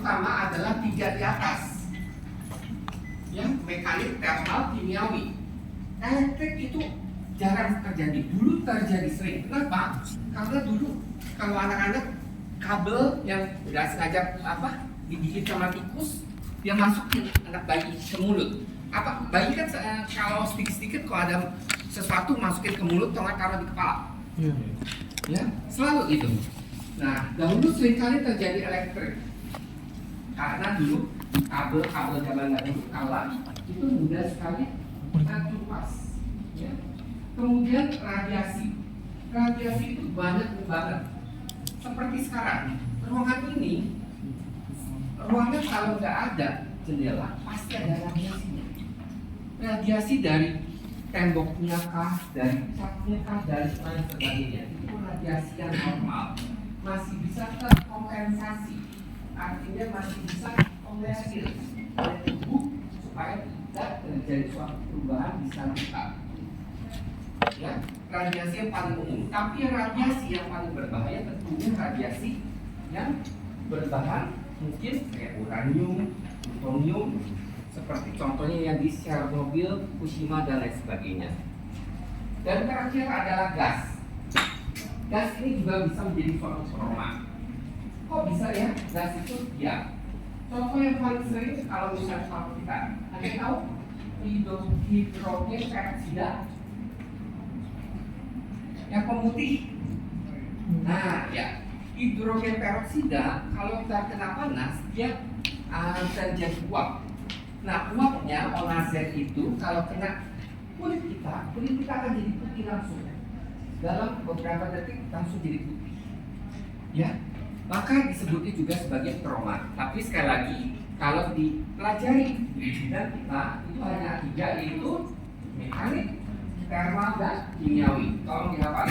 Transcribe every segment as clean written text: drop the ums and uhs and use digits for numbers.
utama adalah 3 di atas, ya, mekanik, termal, kimiawi. Elektrik itu jarang terjadi, dulu terjadi sering. Kenapa? Karena dulu kalau anak-anak kabel yang nggak sengaja digigit sama tikus, dia masukin anak bayi ke mulut. Bayi kan kalau sedikit-sedikit kalau ada sesuatu masukin ke mulut, atau taruh di kepala. Ya, selalu gitu. Nah, dahulu seringkali terjadi elektrik karena dulu kabel zaman dahulu kala itu mudah sekali terkelupas. Ya. Kemudian radiasi itu banyak banget. Seperti sekarang, ruangan kalau nggak ada jendela pasti ada radiasinya. Radiasi dari temboknya kah, dari catnya kah, dari lain sebagainya. Itu radiasi yang normal, masih bisa terkompensasi, artinya masih bisa konversi oleh tubuh supaya tidak terjadi suatu perubahan di saraf kita. Ya, radiasi yang paling umum. Tapi radiasi yang paling berbahaya tentunya radiasi yang berbahan mungkin kayak uranium, plutonium, seperti contohnya yang di Chernobyl, Fukushima dan lain sebagainya. Dan terakhir adalah gas. Gas ini juga bisa menjadi suatu trauma. Kok bisa ya? Gas itu ya. Contoh yang paling sering kalau misalnya sama kita, ada yang tahu hidrogen peroksida yang pemutih. Nah, ya, hidrogen peroksida kalau kita kena panas dia terjadi uap. Nah, uapnya ONaZ itu kalau kena kulit kita akan jadi putih langsung. Dalam beberapa detik langsung jadi putih. Ya, maka disebutnya juga sebagai trauma. Tapi sekali lagi, kalau dipelajari di bidang kita itu hanya 3, yaitu mekanik, termal, dan kimiawi. Tolong dihafal.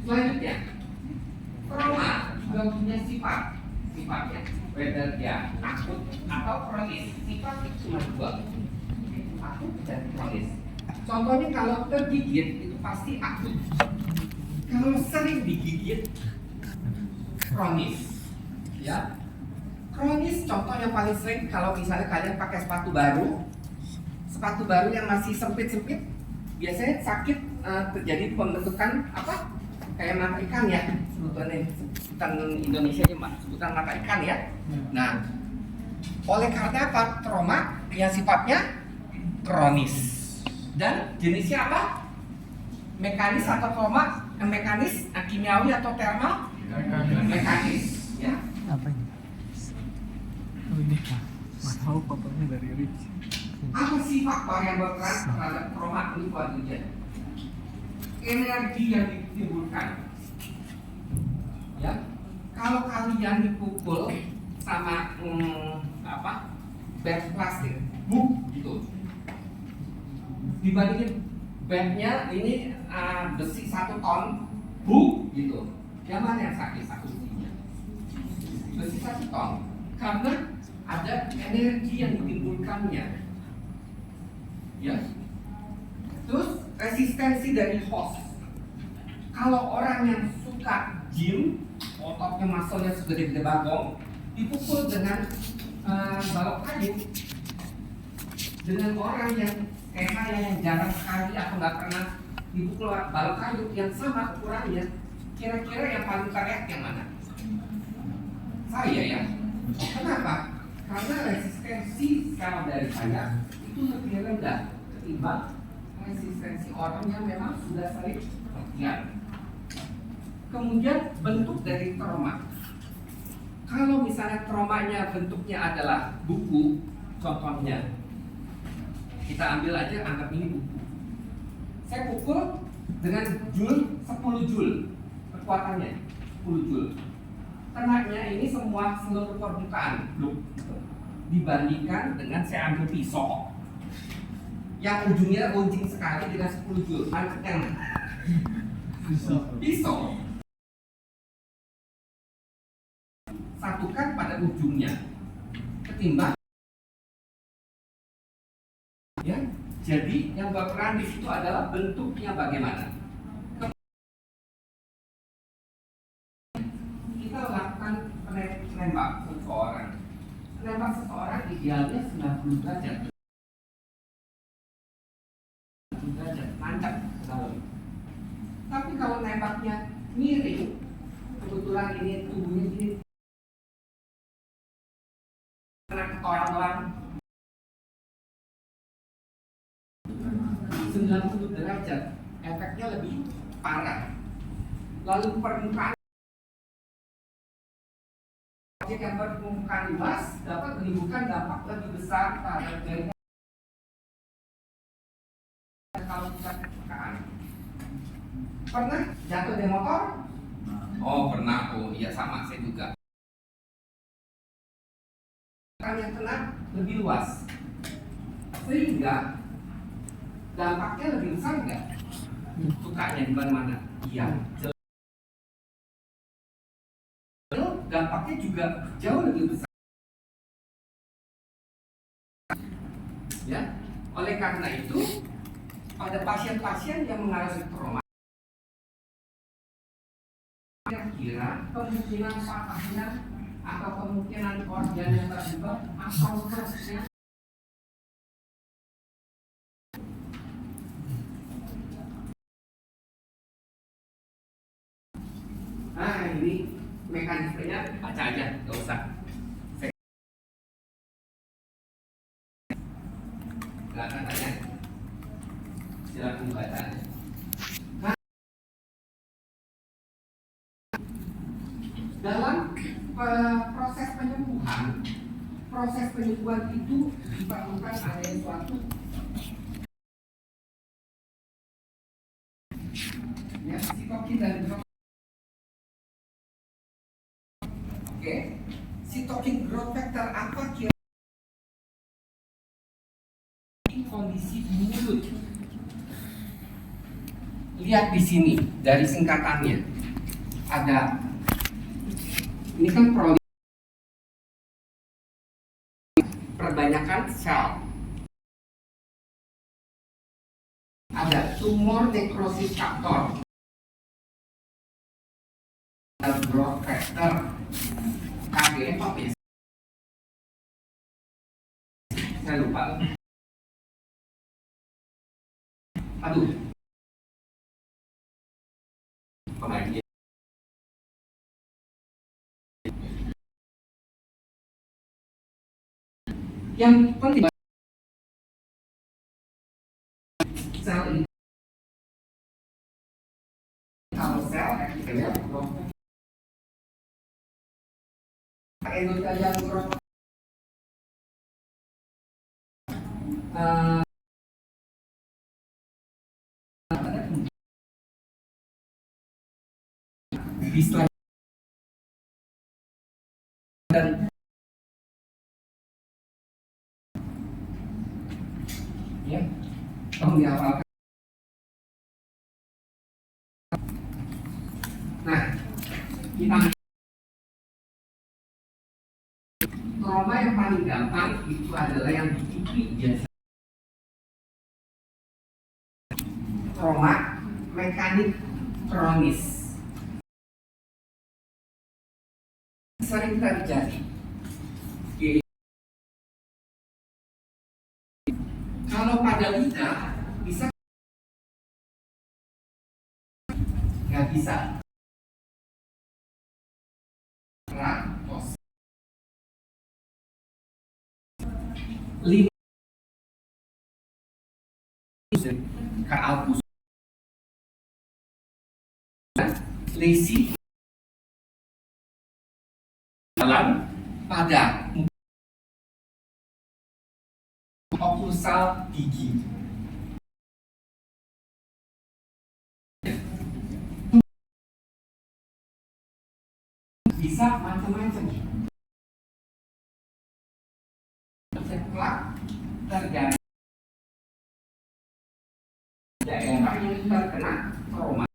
Selanjutnya, trauma juga punya sifatnya, whether dia akut atau kronis. Sifat cuma 2, akut dan kronis. Contohnya kalau tergigit itu pasti akut. Kalau sering digigit, kronis. Ya, kronis contoh yang paling sering kalau misalnya kalian pakai sepatu baru yang masih sempit, biasanya sakit, terjadi pembentukan kayak mata ikan ya, sebutan Indonesia aja sebutan mata ikan ya. Nah, oleh karena apa? Trauma yang sifatnya kronis. Dan jenisnya apa? Mekanis atau trauma? Mekanis, kimiawi atau termal? Mekanis. Ya. Apa ini? Oh ini Pak. Tahu papanya dari Rich. Apa sih faktor yang berperan terhadap trauma ini buat ujian? Energi yang ditimbulkan. Ya. Kalau kalian dipukul sama bed plastik, gitu. Dibandingin bednya ini besi 1 ton, gitu. Yang mana yang sakit besinya? Besi 1 ton, karena ada energi yang ditimbulkannya. Ya. Terus resistensi dari host. Kalau orang yang suka gym, ototnya muscle-nya segede-gede bagong, dipukul dengan balok kayu, dengan orang yang kayak saya yang jarang sekali atau nggak pernah dipukul balok kayu yang sama ukurannya, kira-kira yang paling teriak yang mana? Saya ya. Kenapa? Karena resistensi kalau dari saya itu lebih rendah ketimbang resistensi orang yang memang sudah sering latihan. Kemudian bentuk dari trauma. Kalau misalnya traumanya bentuknya adalah buku, contohnya kita ambil aja, anggap ini buku. Saya pukul dengan joule 10 joule kekuatannya, 10 joule. Kenanya ini seluruh permukaan dibandingkan dengan saya ambil pisau yang ujungnya runcing sekali dengan 10 joule. Mana yang pisau satukan pada ujungnya ketimbang, ya. Jadi yang berperan di situ adalah bentuknya bagaimana. nembak seseorang. Nembak seseorang idealnya 90 derajat. Derajat nancap ke dalam. Tapi kalau nembaknya miring, kebetulan ini tubuhnya gini, kena ketoran doang, 90 derajat, efeknya lebih parah. Lalu permukaan objek yang berpermukaan luas dapat menimbulkan dampak lebih besar pada jaringan kalau tidak permukaan. Pernah jatuh dari motor? Oh pernah, oh iya sama saya juga. Yang kena lebih luas, sehingga dampaknya lebih besar nggak? Sukanya di mana-mana? Iya. Dampaknya juga jauh lebih besar. Ya, oleh karena itu pada pasien-pasien yang mengalami trauma, kira kemungkinan patahnya atau kemungkinan organ yang terlibat atau prosesnya. Nah ini mekanismenya, baca aja, nggak usah. Nggak akan tanya, silakan baca aja. Nah, dalam proses penyembuhan itu diperlukan adanya suatu ya sitokin dan oke, sitokin growth factor apa kira kondisi mulut. Lihat di sini dari singkatannya ada, ini kan perbanyakan sel, ada tumor necrosis factor, ada growth factor, KGF apa ya? Saya lupa. Aduh, pemainnya. Yang penting sel ini, kalau sel endotelial growth bisa dan ya tolong dihafalkan. Nah, kita trauma yang paling gampang itu adalah yang di pipi biasa. Trauma mekanik kronis sering terjadi. Kalau pada lidah bisa nggak bisa. Lima ke alpus, lesi dalam pada oklusal gigi. Bisa macam-macam. Setelah terjadi daerah yang terkena trauma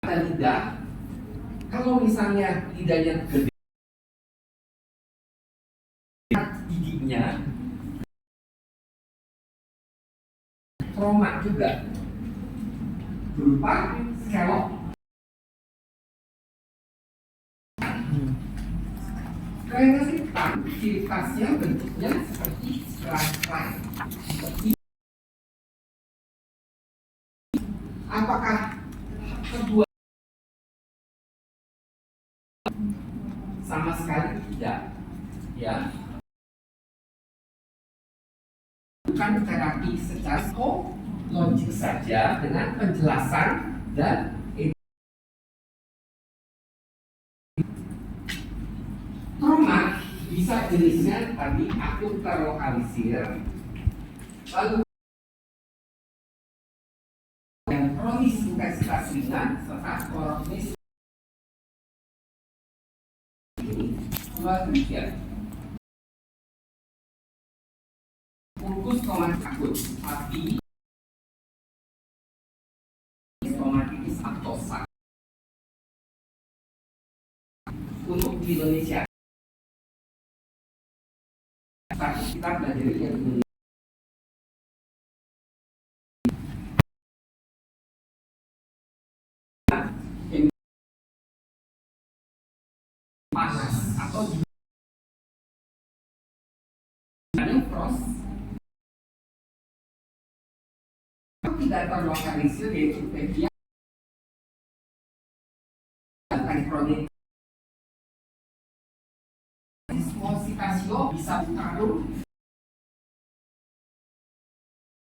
pada lidah, kalau misalnya lidahnya gede, giginya trauma juga berupa scallop Squamous hitam ciri khasnya bentuknya seperti serai-serai. Apakah kedua sama sekali tidak? Ya, bukan terapi secara logik saja dengan penjelasan dan trauma bisa jenisnya tadi akut terlokalisir, lalu yang kronis intensitas ringan serta kronis ini dua demikian. Ulkus traumatik akut, tapi traumatitis aktosa untuk di Indonesia. Tapi kita belajar yang Indonesia. Panas atau frost tidak terlokalisir yaitu bagian kronik. Disqualifikasio bisa bertarung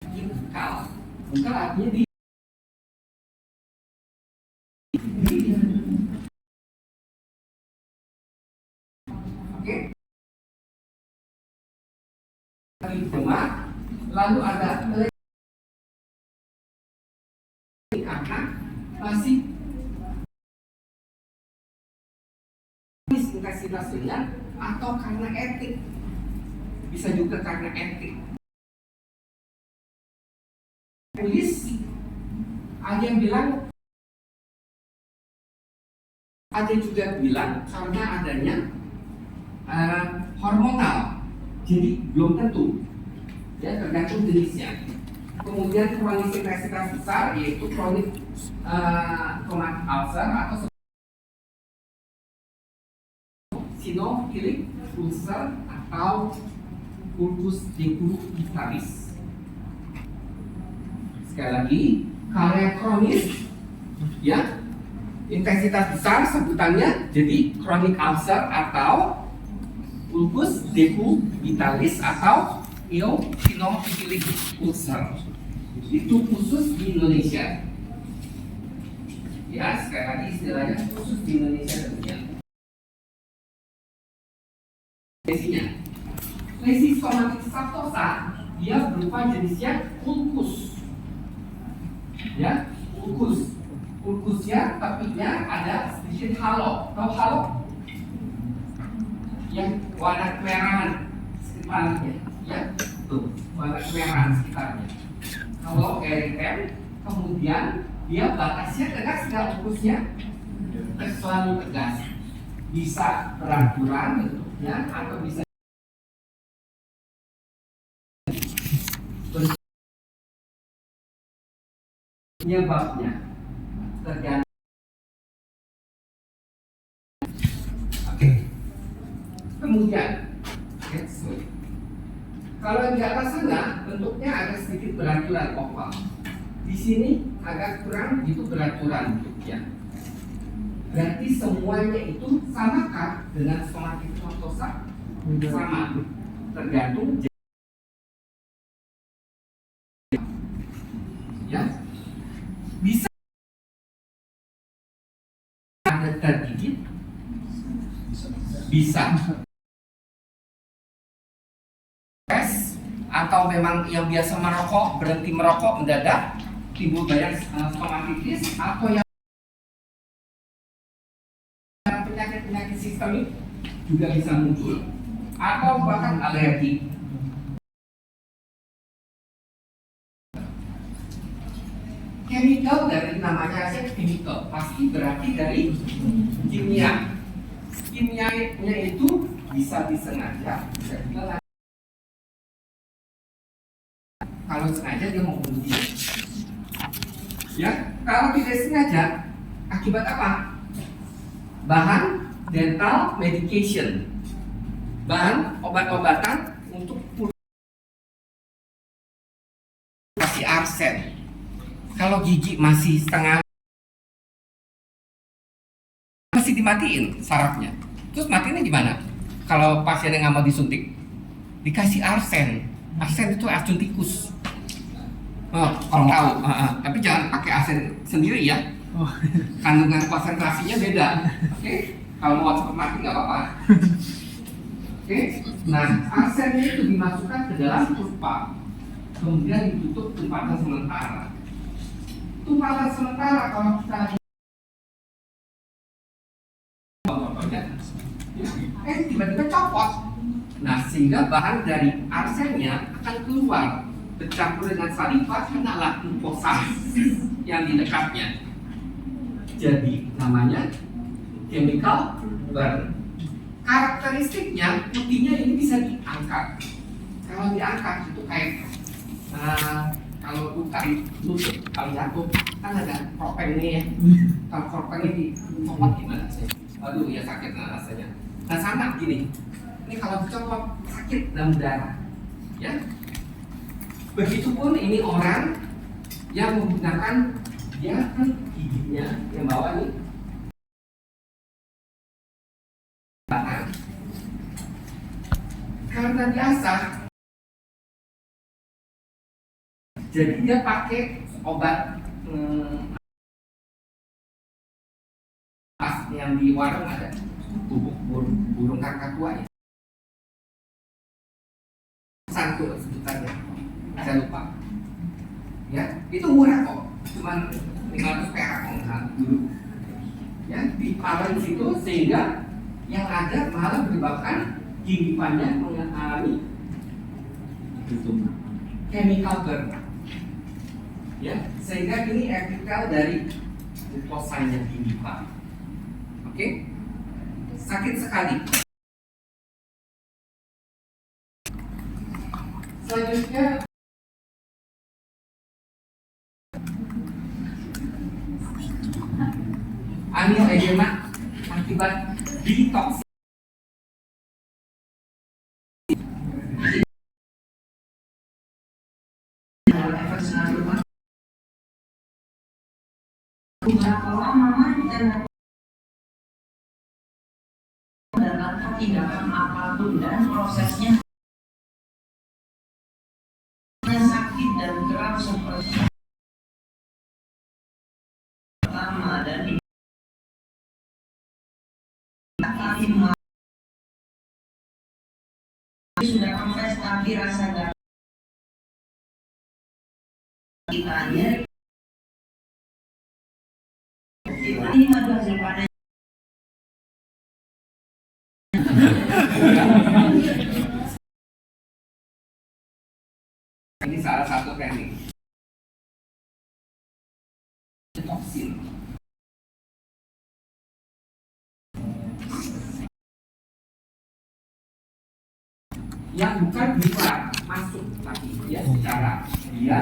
bengkal. Bengkal artinya di oke. Limfoma, lalu ada karena masih intensitas ringan atau karena etik, bisa juga karena etik. Tulis ada yang bilang, ada juga bilang karena adanya hormonal, jadi belum tentu, ya tergantung jenisnya. Kemudian kronis intensitas besar yaitu kronik traumatic ulcer atau sinophilic ulcer atau ulcus decubitalis. Sekali lagi, kalau yang kronis, ya intensitas besar sebutannya jadi chronic ulcer atau ulcus decubitalis atau eosinophilic ulcer. Itu khusus di Indonesia. Ya, sekali lagi istilahnya khusus di Indonesia tentunya. Lesis somatik sabtosa dia berupa jenisnya ulkus, ya ulkus. Ulkusnya tepinya ada sedikit halo. Tahu halo? Yang warna kemerahan sekitarnya, ya tuh warna kemerahan sekitarnya. Kalau eritem, kemudian dia batasnya tegas nggak ulkusnya? Selalu tegas. Bisa beraturan bentuknya atau bisa penyebabnya tergantung. Oke. Kemudian kalau yang di atas sana bentuknya agak sedikit beraturan oval. Di sini agak kurang itu beraturan bentuknya. Berarti semuanya itu samakah dengan somatik sabtosa? Sama, tergantung. Ya, bisa ada tergigit, bisa stres, atau memang yang biasa merokok berhenti merokok mendadak timbul banyak stomatitis, atau yang penyakit sistemik juga bisa muncul, atau bahkan alergi. Chemical dari namanya aja chemical, pasti berarti dari kimia. Kimianya itu bisa disengaja, bisa juga kalau sengaja dia mau bunuh diri. Ya, kalau tidak sengaja, akibat apa? Bahan dental medication, bahan obat-obatan untuk kasih arsen. Kalau gigi masih setengah, masih dimatiin sarafnya. Terus matinya gimana? Kalau pasiennya nggak mau disuntik, dikasih arsen. Arsen itu racun tikus. Oh, kalau tahu, tapi jangan pakai arsen sendiri ya. Oh. Kandungan konsentrasinya beda. Oke? Kalau mau cepat mati nggak apa-apa. Oke? Nah, arsennya itu dimasukkan ke dalam kurpa, kemudian ditutup tumpatan sementara. Tumpatan sementara kalau kita tiba-tiba copot. Nah, sehingga bahan dari arsennya akan keluar bercampur dengan saliva kenalah glukosa yang di dekatnya. Jadi namanya chemical burn. Karakteristiknya putihnya ini bisa diangkat. Kalau diangkat itu kayak kalau luka lutut, kalau jatuh kan ada kropeng nih ya. Kalau kropeng ini dicopot gimana sih? Aduh ya sakit rasanya. Nah sama gini, ini kalau dicopot sakit dalam darah, ya. Begitupun ini orang yang menggunakan dia kan giginya yang bawah ini bahan. Karena biasa, jadi dia pakai obat yang di warung ada bubuk burung kakatua ya. Satu sebutannya, saya lupa. Ya, itu murah kok, cuman 500 perak dulu. Ya, ditaruh di situ sehingga yang ada malah menyebabkan gigitannya mengalami chemical burn. Ya, sehingga ini efeknya dari glukosanya gigitan. Oke, sakit sekali. Selanjutnya angioedema akibat detox. Berapa lama mendapatkan tindakan apapun dan prosesnya sakit dan keras seperti pertama dan sudah kempes tapi rasa gak kitanya ini madu hasil panen. Ini salah satu teknik toksin. Yang bukan bisa masuk lagi ya secara dia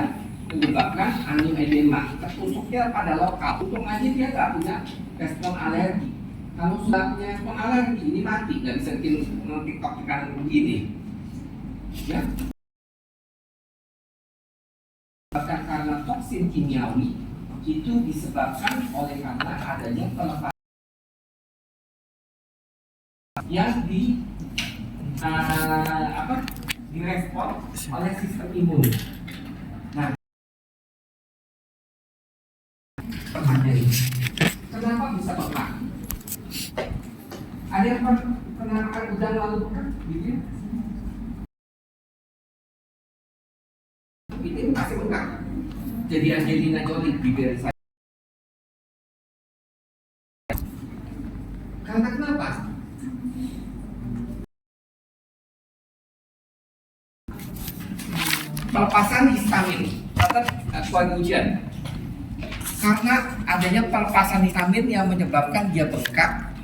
menyebabkan angioedema. Tertusuknya pada lokal. Untung aja dia nggak punya respon alergi. Kalau sudah punya respon alergi ini mati, nggak bisa bikin TikTok kanan begini. Ya. Bahkan karena toksin kimiawi itu disebabkan oleh karena adanya pelepasan yang direspon oleh sistem imun. Nah, pertanyaan ini, kenapa bisa pernah? Ada yang pernah makan udang lalu bukan? Gitu? Ini pasti bukan. Jadi Angelina Jolie bibir saya. Karena kenapa? Pelepasan histamin, suatu ujian. Karena adanya pelepasan histamin yang menyebabkan dia bengkak.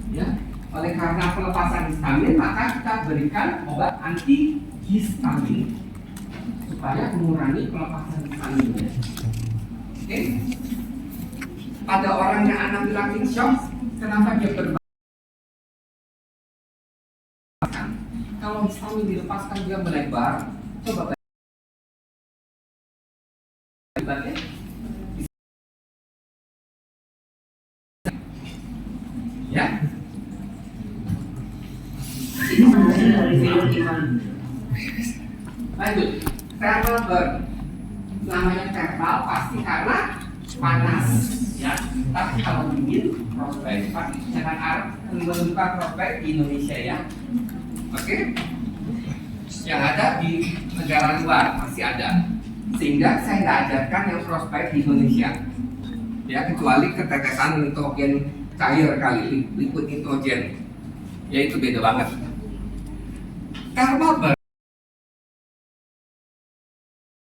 Ya, oleh karena pelepasan histamin, maka kita berikan obat antihistamin supaya mengurangi pelepasan histaminnya. Oke? Pada orang yang anafilaksi shock, kenapa dia berbahaya? sambil dilepaskan dia melebar. Coba lebarnya ya. Ini hasil dari film Iman. Lanjut, thermal burn. Namanya thermal pasti karena panas, ya. Tapi kalau dingin, prospek pasti jangan harap menemukan prospek di Indonesia ya. Oke? Yang ada di negara luar masih ada. Sehingga saya nggak ajarkan yang prospek di Indonesia. Ya, kecuali ketetesan nitrogen cair kali, liquid nitrogen. Ya itu beda banget. Thermal burn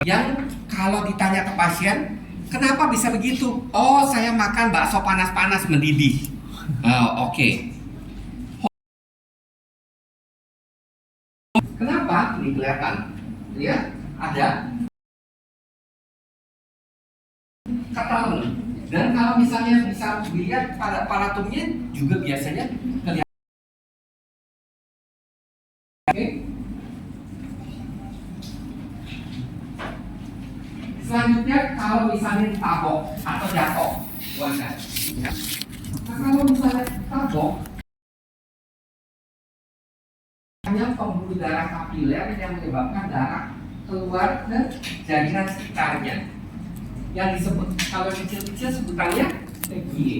yang kalau ditanya ke pasien, kenapa bisa begitu? Oh, saya makan bakso panas-panas mendidih. Oke. Kenapa? Ini kelihatan. Ya, ada ketahuan. Dan kalau misalnya bisa dilihat pada aparaturnya juga biasanya kelihatan. Oke. Selanjutnya kalau misalnya ditabok atau jatuh, wajar. Nah kalau misalnya tabok, hanya pembuluh darah kapiler yang menyebabkan darah keluar ke jaringan sekitarnya. Yang disebut kalau kecil-kecil sebutannya PGA.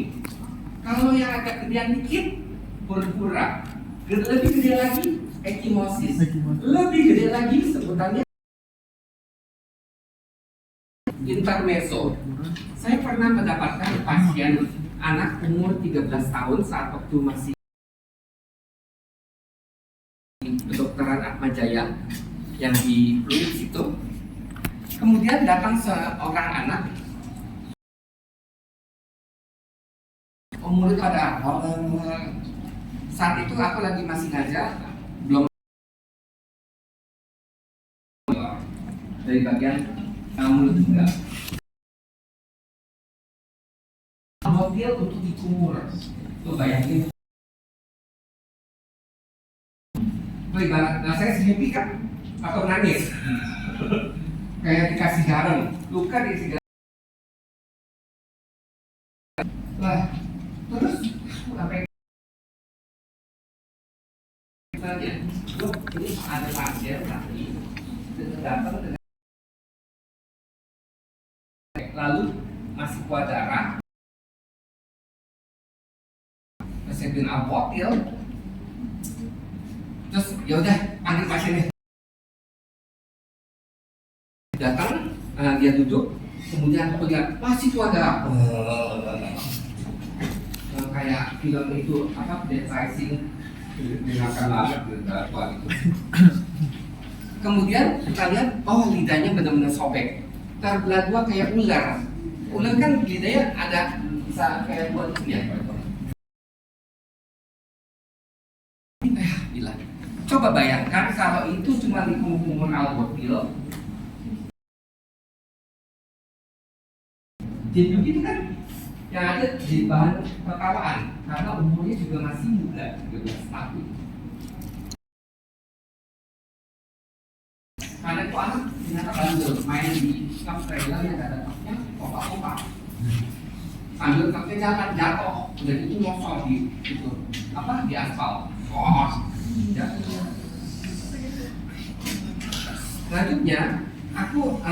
Kalau yang agak gedean dikit, purpura. Lebih gede lagi, ekimosis. Lebih gede lagi sebutannya intermezzo. Saya pernah mendapatkan pasien anak umur 13 tahun saat waktu masih kedokteran Atmajaya yang di Pluit situ. Kemudian datang seorang anak umur itu ada saat itu aku lagi masih ngajar, belum dari bagian mulut juga. Mobil untuk dikumur, tuh bayangin. Tuh ibarat, nah saya senyum kan atau nangis, kayak dikasih garam, luka dikasih garam. Lah, terus sampai saja, loh ini ada pasien tadi datang dengan lalu masih kuat darah, saya bilang apotil, terus yaudah panggil pasiennya. Datang, dia duduk, kemudian aku lihat masih kuat darah, kayak film itu apa, Dead Rising, menyenangkan banget kuat itu. Kemudian kita lihat, oh lidahnya benar-benar sobek, terbelah dua kayak ular. Ular kan lidahnya ada bisa kayak buat itu ya. Gila. Coba bayangkan kalau itu cuma di kumur albutil. Jadi begitu kan yang ada jadi bahan pertawaan karena umurnya juga masih muda, 13 tahun. Karena itu anak ternyata bandel main di klub trailer yang ada tapnya, opak-opak. Sambil tapnya jalan jatuh, udah itu ngosor di itu apa di aspal. Oh, jatuh. Selanjutnya aku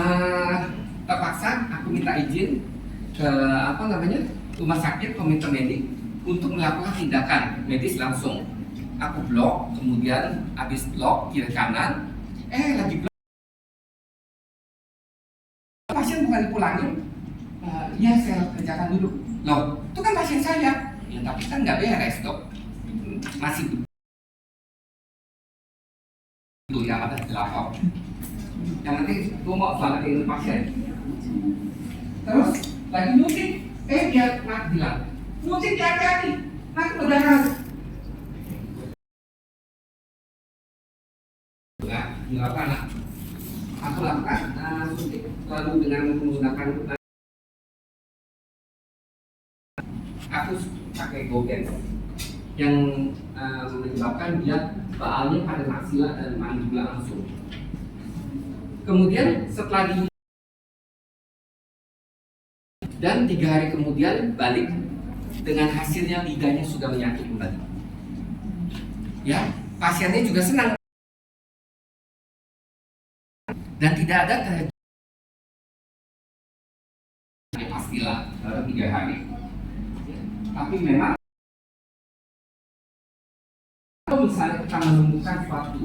terpaksa aku minta izin ke apa namanya rumah sakit komite medik untuk melakukan tindakan medis langsung. Aku blok, kemudian habis blok kiri kanan, lagi blok. Pasien bukan dipulangin, iya saya kerjakan dulu. Loh, itu kan pasien saya. Ya tapi kan nggak beres dok, masih itu yang ada di lapor. Yang penting gue mau selamatin pasien. Terus lagi nyuntik, dia bilang, nyuntik hati-hati, nanti berdarah. Nah, dilakukan. Aku lakukan suntik lalu dengan menggunakan aku pakai gogen yang menyebabkan dia baalnya pada maksila dan mandibula langsung. Kemudian setelah dan 3 hari kemudian balik dengan hasilnya liganya sudah menyatu kembali. Ya, pasiennya juga senang dan tidak ada pastilah dalam 3 hari. Ya, tapi memang kalau misalnya kita menemukan suatu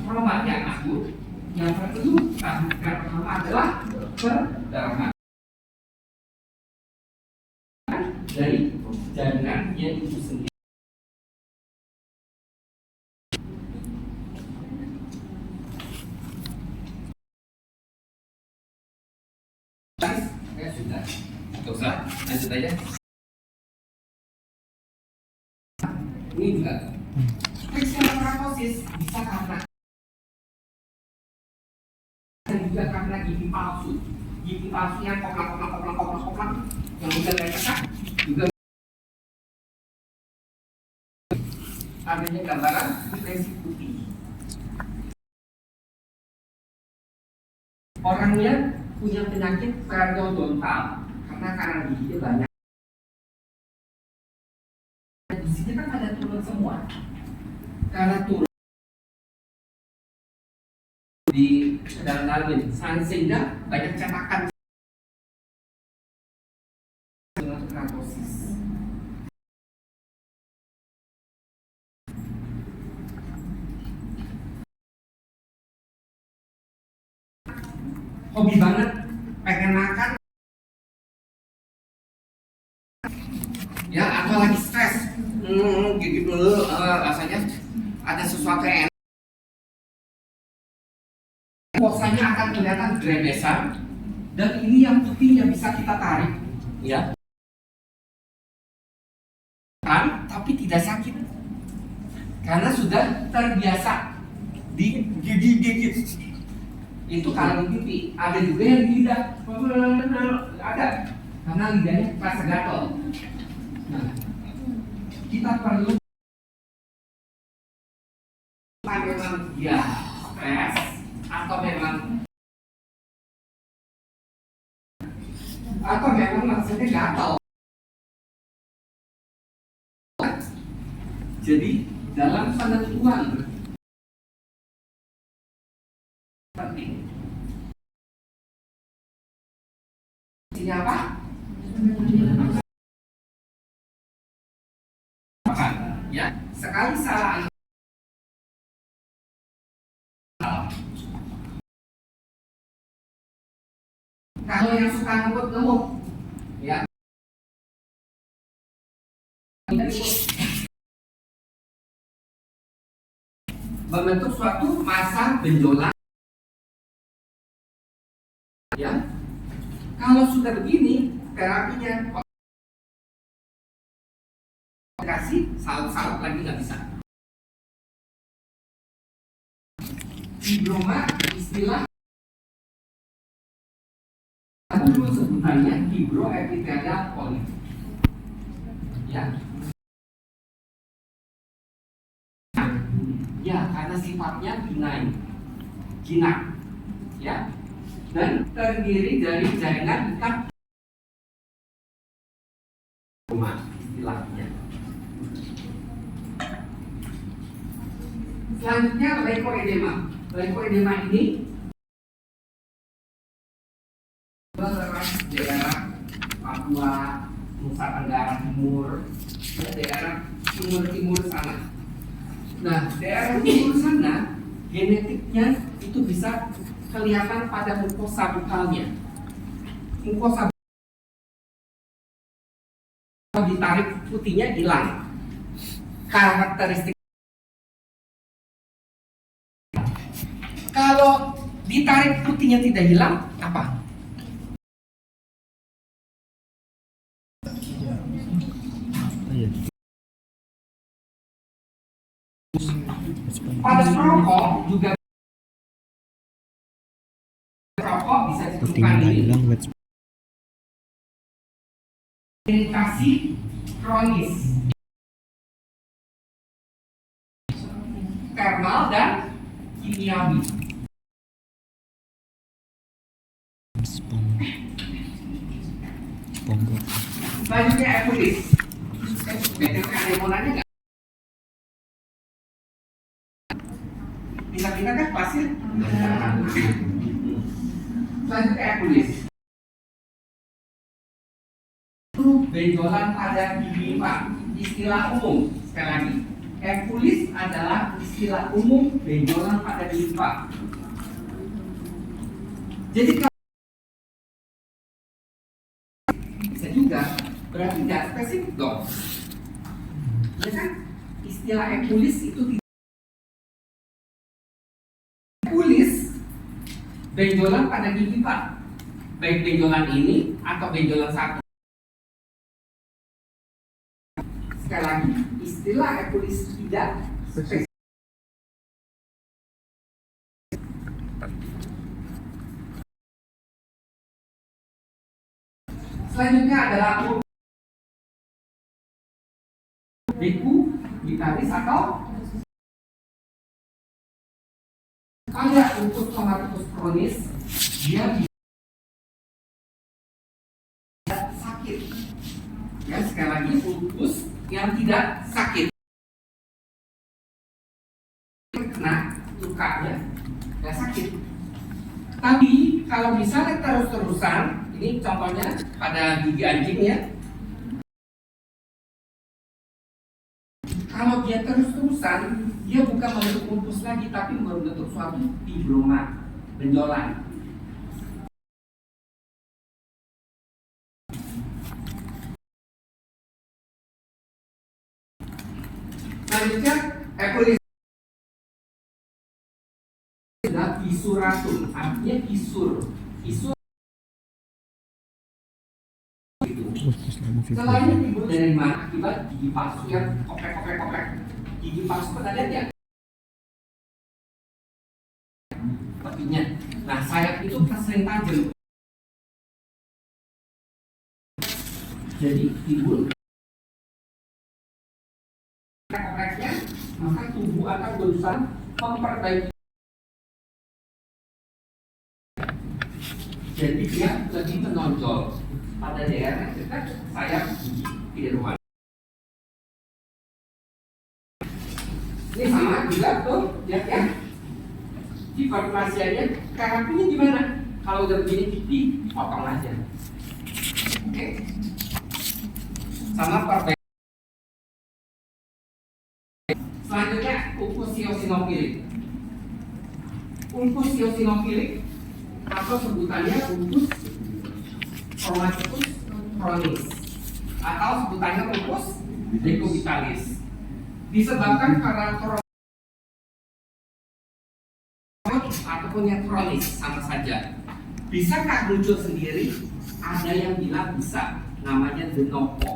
trauma yang akut, yang perlu kita lakukan pertama adalah perdarahan dari jaringannya itu sendiri. Ya sudah, nggak usah, lanjut aja. Ini juga keratosis bisa karena dan juga karena gigi palsu yang koplang yang udah kayak cekak juga adanya gambaran depresi putih. Orangnya punya penyakit periodontal karena giginya banyak. Giginya kan pada turun semua. Karena turun di dalam sehingga banyak cetakan dengan keratosis. Hobi banget pengen makan ya, atau lagi stres gigit dulu rasanya ada sesuatu yang enak, bosannya akan kelihatan grebesan dan ini yang putihnya bisa kita tarik ya kan, tapi tidak sakit karena sudah terbiasa digigit. Itu kalau di pipi, ada juga yang di lidah, ada karena lidahnya terasa gatel. Nah, kita perlu memang dia stres atau memang maksudnya gatel. Jadi dalam penentuan penting isinya apa? Ya, sekali salah kalau yang suka ngebut ya membentuk suatu massa benjolan ya. Kalau sudah begini terapinya kasih salut lagi nggak bisa. Fibroma istilah dulu sebutannya fibroepithelial polyp ya. Ya, karena sifatnya jinak ya, dan terdiri dari jaringan ikat rumah istilahnya. Selanjutnya leukoedema. Leukoedema ini daerah Papua, Nusa Tenggara Timur, daerah timur sana. Nah, daerah timur sana genetiknya itu bisa kelihatan pada mukosa bukalnya. Mukosa kalau ditarik putihnya hilang. Karakteristik kalau ditarik putihnya tidak hilang apa? Pada perokok juga perokok bisa ditemukan di iritasi kronis kimiawi. Selanjutnya ekulis. BTW ada yang mau nanya nggak? Pindah-pindah kan pasir? Selanjutnya ekulis. Benjolan pada gigi 4, istilah umum. Sekali lagi, ekulis adalah istilah umum benjolan pada gigi 4. Jadi kalau bisa juga, berarti nggak spesifik dong. Ya kan? Istilah ekulis itu tidak. Ekulis benjolan pada gigi 4, baik benjolan ini atau benjolan satu. Sekali lagi, istilah ekulis tidak spesifik. Selanjutnya adalah beku, gitaris atau ada untuk somatotus kronis, dia tidak sakit. Ya, sekali lagi ulkus yang tidak sakit. Kena lukanya tidak sakit. Tapi kalau misalnya terus-terusan, ini contohnya pada gigi anjing ya. Kalau dia terus-terusan, dia bukan membentuk ulkus lagi, tapi membentuk suatu fibroma, benjolan. Selanjutnya, ekulis adalah kisuratum, artinya kisur. Kisur itu selain timbul dari mana akibat gigi palsu yang koprek. Gigi palsu pernah lihat ya? Sepertinya. Nah, sayap itu sering tajam. Jadi timbul kopreknya, maka tubuh akan berusaha memperbaiki. Jadi dia lebih menonjol pada daerah dekat sayap gigi depan. Ini sama juga tuh, lihat ya. Deformasinya, karakternya gimana? Kalau udah begini, dipotong aja. Oke. Sama perbaikan. Selanjutnya, ulkus eosinofilik. Ulkus eosinofilik atau sebutannya ulkus somatotus kronis atau sebutannya ulkus decubitalis. Disebabkan karena ataupun yang kronis sama saja. Bisakah muncul sendiri? Ada yang bilang bisa, namanya de novo.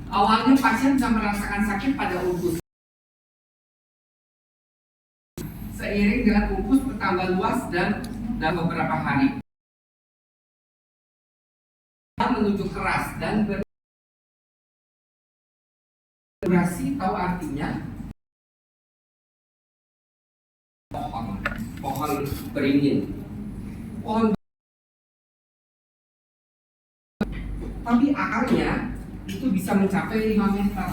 Awalnya pasien bisa merasakan sakit pada ulkus. Seiring dengan ulkus bertambah luas dan dalam beberapa hari menuju keras dan berdurasi, tahu artinya pohon beringin, pohon, tapi akarnya itu bisa mencapai 5 meter.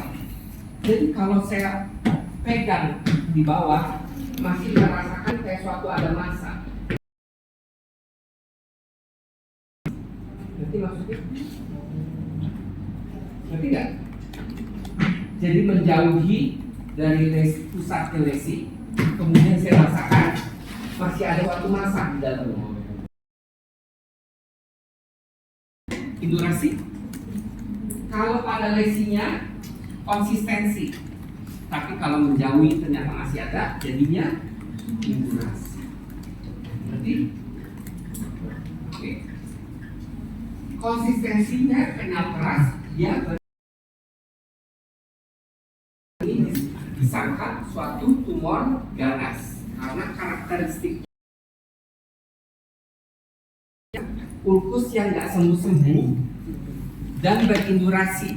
Jadi kalau saya pegang di bawah masih merasakan kayak suatu ada massa. Ngerti maksudnya? Ngerti nggak? Jadi menjauhi dari pusat ke lesi, kemudian saya rasakan masih ada suatu massa di dalam. Indurasi. Kalau pada lesinya konsistensi, tapi kalau menjauhi ternyata masih ada, jadinya indurasi. Berarti, oke. Konsistensinya kenal keras, dia ini disangka suatu tumor ganas karena karakteristik ulkus yang nggak sembuh-sembuh dan berindurasi.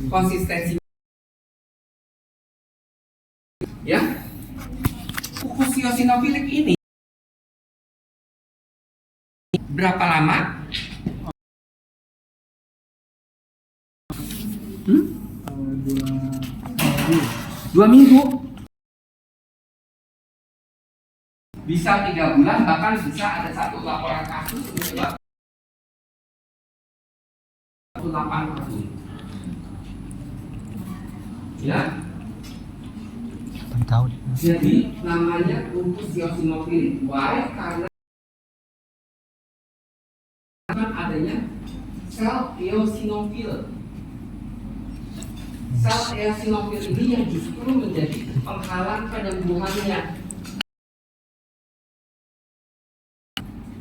Konsistensi Ya, kukus eosinofilik ini berapa lama? Dua minggu. Bisa 3 bulan, bahkan bisa ada satu laporan kasus menyebabkan 8 tahun. Ya. Tahun. Jadi namanya lupus eosinofilik. Why? Karena adanya sel eosinofil. Sel eosinofil ini yang justru menjadi penghalang penyembuhannya.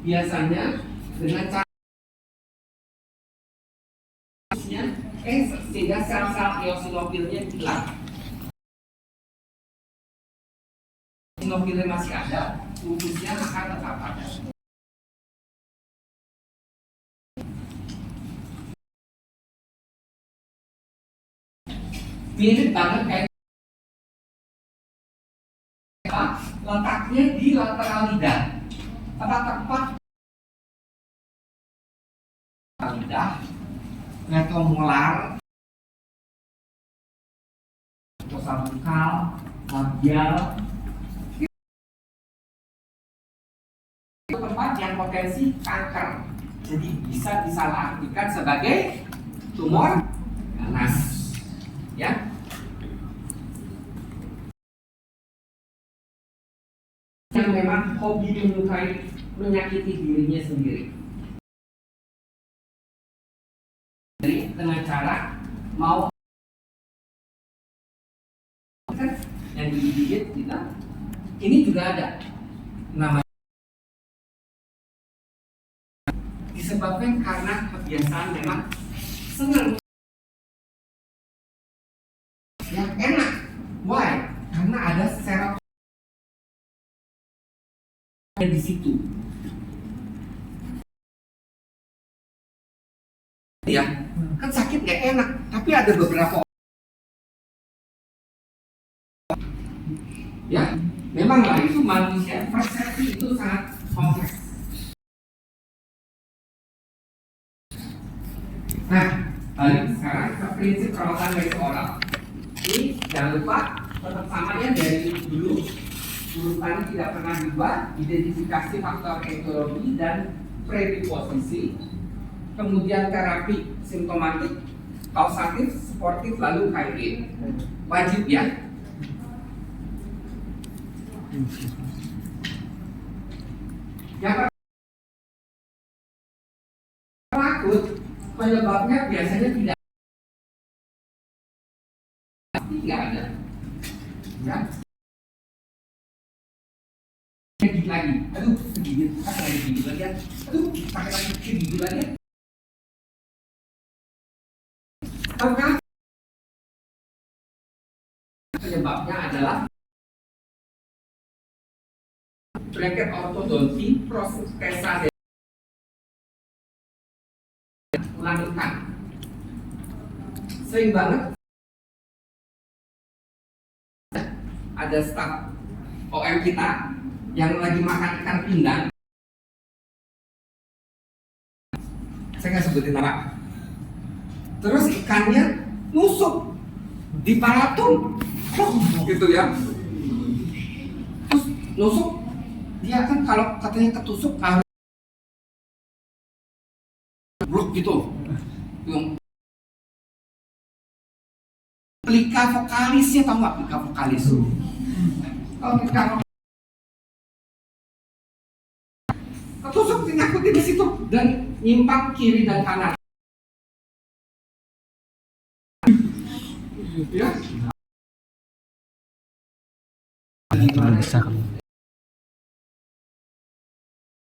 Biasanya dengan cara sehingga sel-sel eosinofilnya hilang. Eosinofilnya masih ada, lupusnya akan tetap ada. Mirip banget kayak letaknya di lateral lidah. Tepat lidah, retromolar, fossa bukal, labial. Itu tempat yang potensi kanker. Jadi bisa disalahartikan sebagai tumor ganas. Ya. Yang memang hobi menyakiti dirinya sendiri. Jadi dengan cara mau yang digigit kita, ini juga ada namanya, disebabkan karena kebiasaan memang senang yang enak. Why? Karena ada serotonin di situ. Ya, kan sakit nggak enak, tapi ada beberapa ya, memang lah itu manusia, persepsi itu sangat kompleks. Nah, balik sekarang ke prinsip perawatan dari oral. Ini jangan lupa tetap sama ya dari dulu. Urutannya tidak pernah diubah, identifikasi faktor etiologi dan predisposisi, kemudian terapi simptomatik, kausatif, suportif, lalu HIV. Wajib ya. Yang takut penyebabnya biasanya tidak ada. Ya. Gigit lagi, aduh gigit, lagi gigit lagi, aduh pakai lagi gigit lagi. Karena penyebabnya adalah bracket ortodonti prostetasa melahirkan. Sering banget ada staf OM kita yang lagi makan ikan pindang. Saya nggak sebutin nama. Terus ikannya nusuk di palatum, gitu ya. Terus nusuk, dia kan kalau katanya ketusuk harus blok gitu. Yang plika vokalisnya, tahu nggak plika vokalis? Kalau plika ketusuk nyangkut di situ dan nyimpang kiri dan kanan. Ya. Besar.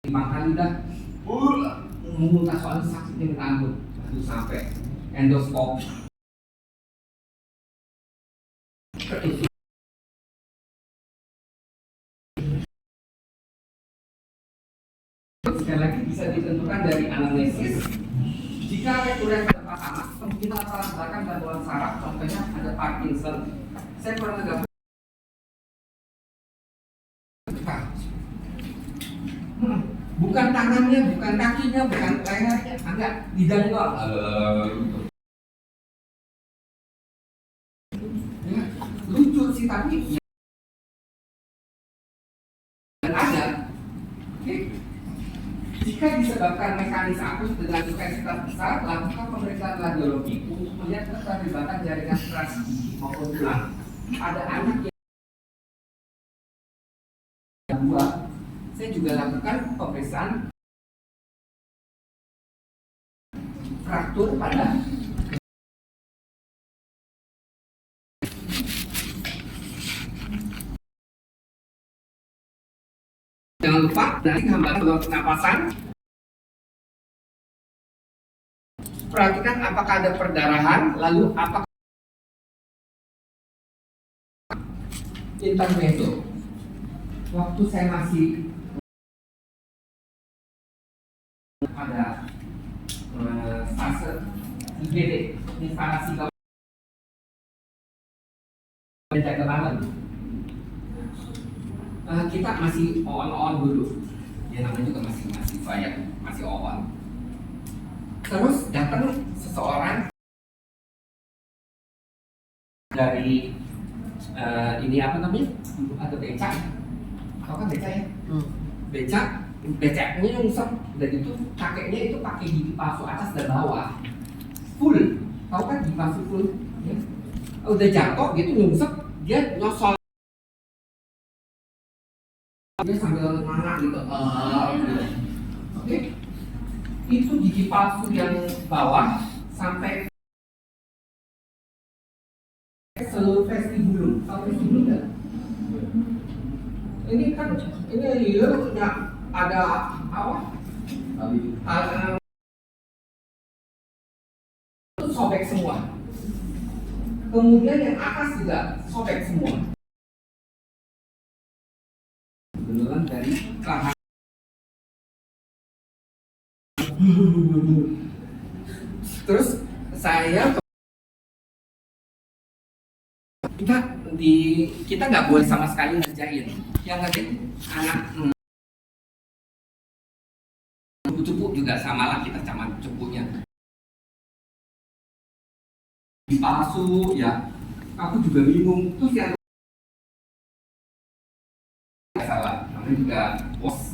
Makan udah muntah soalnya sakitnya rambut itu sampai endoskop. Sekali lagi bisa ditentukan dari anamnesis. Jika rekuren tempat anak, kemungkinan latar belakang gangguan saraf, contohnya ada Parkinson. Saya pernah Bukan tangannya, bukan kakinya, bukan lehernya, enggak, lidahnya doang. Gitu. Ya, lucu sih tapi dan ada. Oke. Jika disebabkan mekanis akut dengan intensitas besar, lakukan pemeriksaan radiologi untuk melihat keterlibatan jaringan keras gigi maupun tulang. Ada anak yang dua, saya juga lakukan pemeriksaan fraktur pada jangan lupa dari hambatan saluran pernapasan. Perhatikan apakah ada perdarahan, lalu apakah intermezzo. Waktu saya masih pada fase IGD, instalasi jaga banget. Kita masih on dulu, ya namanya juga masih mahasiswa ya, masih on. Terus datang seseorang dari ini apa namanya? Ada becak, tau kan becak ya? Becaknya nyungsep, dan itu kakeknya itu pakai gigi palsu atas dan bawah, full, tau kan gigi palsu full? Ya. Udah jatuh gitu nyungsep, dia nyosol. Dia sambil mana gitu, Oke. Itu gigi palsu yang bawah sampai seluruh vestibulum. Tahu vestibulum nggak? Ini kan ini liurnya ada apa? Itu sobek semua. Kemudian yang atas juga sobek semua. Beneran dari rahang. Terus saya kita nggak boleh sama sekali ngerjain. Yang ngerjain anak cupu juga sama lah, kita sama cupunya. Palsu ya, aku juga bingung. Terus yang salah, namanya juga bos.